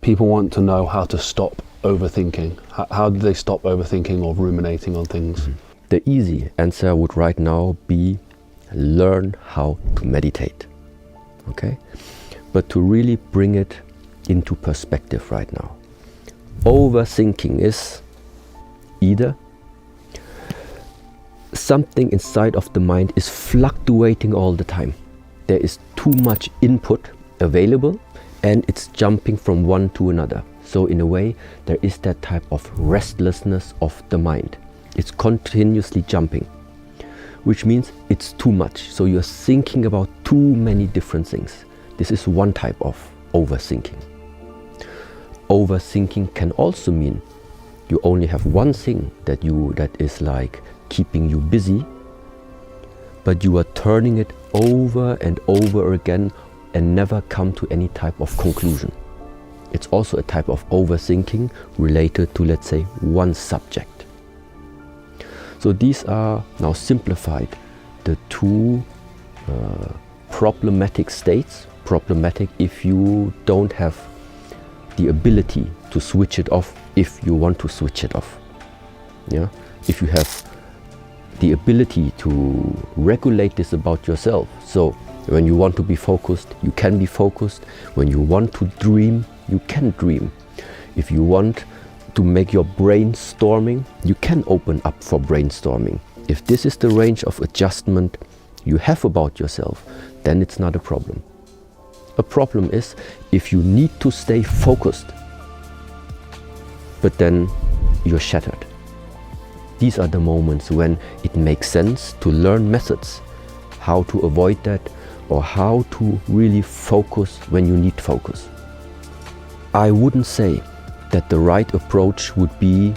people want to know how to stop overthinking. How do they stop overthinking or ruminating on things? The easy answer would right now be learn how to meditate. Okay? But to really bring it into perspective right now. Overthinking is either something inside of the mind is fluctuating all the time. There is too much input available and it's jumping from one to another. So in a way, there is that type of restlessness of the mind. It's continuously jumping, which means it's too much. So you're thinking about too many different things. This is one type of overthinking. Overthinking can also mean you only have one thing that is like keeping you busy, but you are turning it over and over again and never come to any type of conclusion. It's also a type of overthinking related to, let's say, one subject. So these are now simplified, the two problematic states. Problematic if you don't have the ability to switch it off if you want to switch it off. Yeah? If you have the ability to regulate this about yourself. So when you want to be focused, you can be focused. When you want to dream, you can dream. If you want to make your brainstorming, you can open up for brainstorming. If this is the range of adjustment you have about yourself, then it's not a problem. A problem is if you need to stay focused, but then you're shattered. These are the moments when it makes sense to learn methods, how to avoid that, or how to really focus when you need focus. I wouldn't say that the right approach would be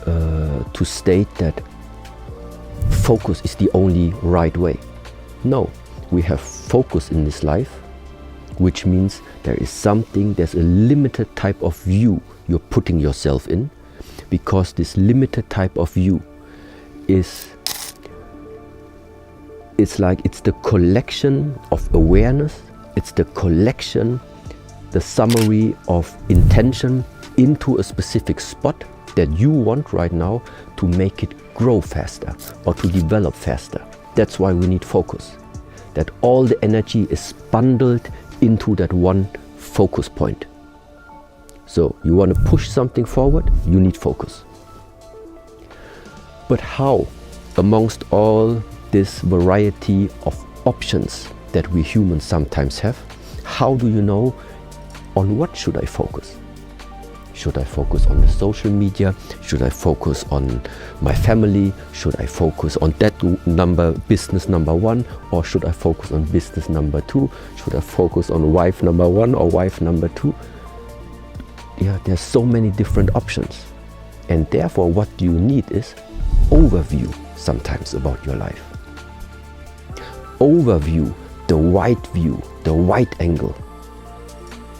to state that focus is the only right way. No, we have focus in this life, which means there's a limited type of view you're putting yourself in, because this limited type of view it's the collection of awareness, it's the collection, the summary of intention into a specific spot that you want right now to make it grow faster or to develop faster. That's why we need focus. That all the energy is bundled into that one focus point. So you want to push something forward, you need focus. But how, amongst all this variety of options that we humans sometimes have, how do you know on what should I focus? Should I focus on the social media? Should I focus on my family? Should I focus on that business number one? Or should I focus on business number two? Should I focus on wife number one or wife number two? Yeah, there's so many different options. And therefore what you need is overview sometimes about your life. Overview, the wide view, the wide angle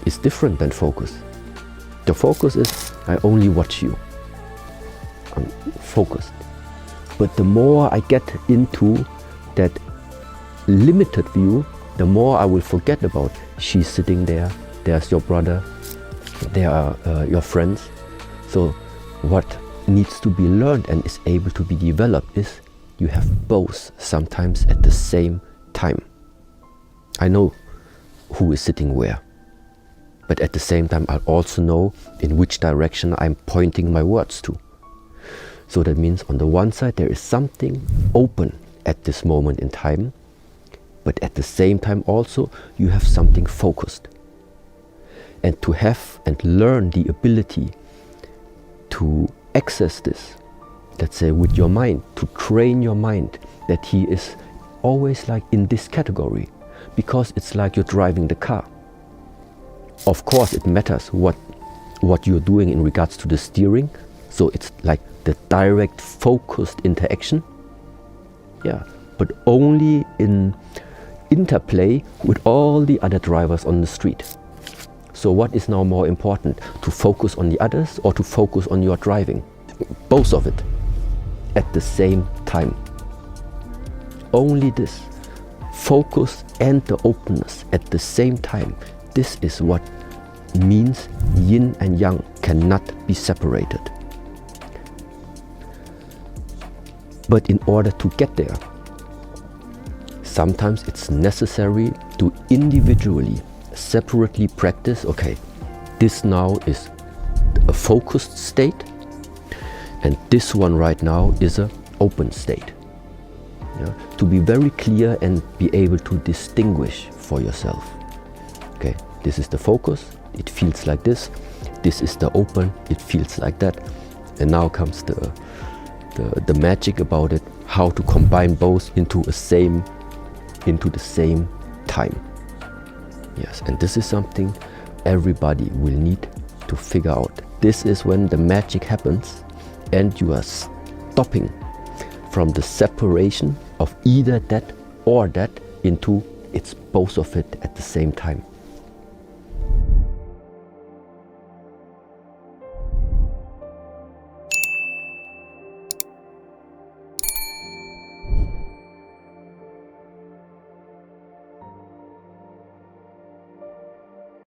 is different than focus. The focus is, I only watch you. I'm focused. But the more I get into that limited view, the more I will forget about she's sitting there, there's your brother, there are your friends. So what needs to be learned and is able to be developed is you have both sometimes at the same time. I know who is sitting where. But at the same time, I also know in which direction I'm pointing my words to. So that means on the one side, there is something open at this moment in time, but at the same time also, you have something focused. And to have and learn the ability to access this, let's say with your mind, to train your mind that he is always like in this category, because it's like you're driving the car. Of course, it matters what you're doing in regards to the steering. So it's like the direct focused interaction. Yeah, but only in interplay with all the other drivers on the street. So what is now more important? To focus on the others or to focus on your driving? Both of it at the same time. Only this. Focus and the openness at the same time. This is what means yin and yang cannot be separated. But in order to get there, sometimes it's necessary to individually, separately practice, okay, this now is a focused state, and this one right now is an open state. Yeah? To be very clear and be able to distinguish for yourself. Okay, this is the focus, it feels like this. This is the open, it feels like that. And now comes the magic about it, how to combine both into the same time. Yes, and this is something everybody will need to figure out. This is when the magic happens and you are stopping from the separation of either that or that into it's both of it at the same time.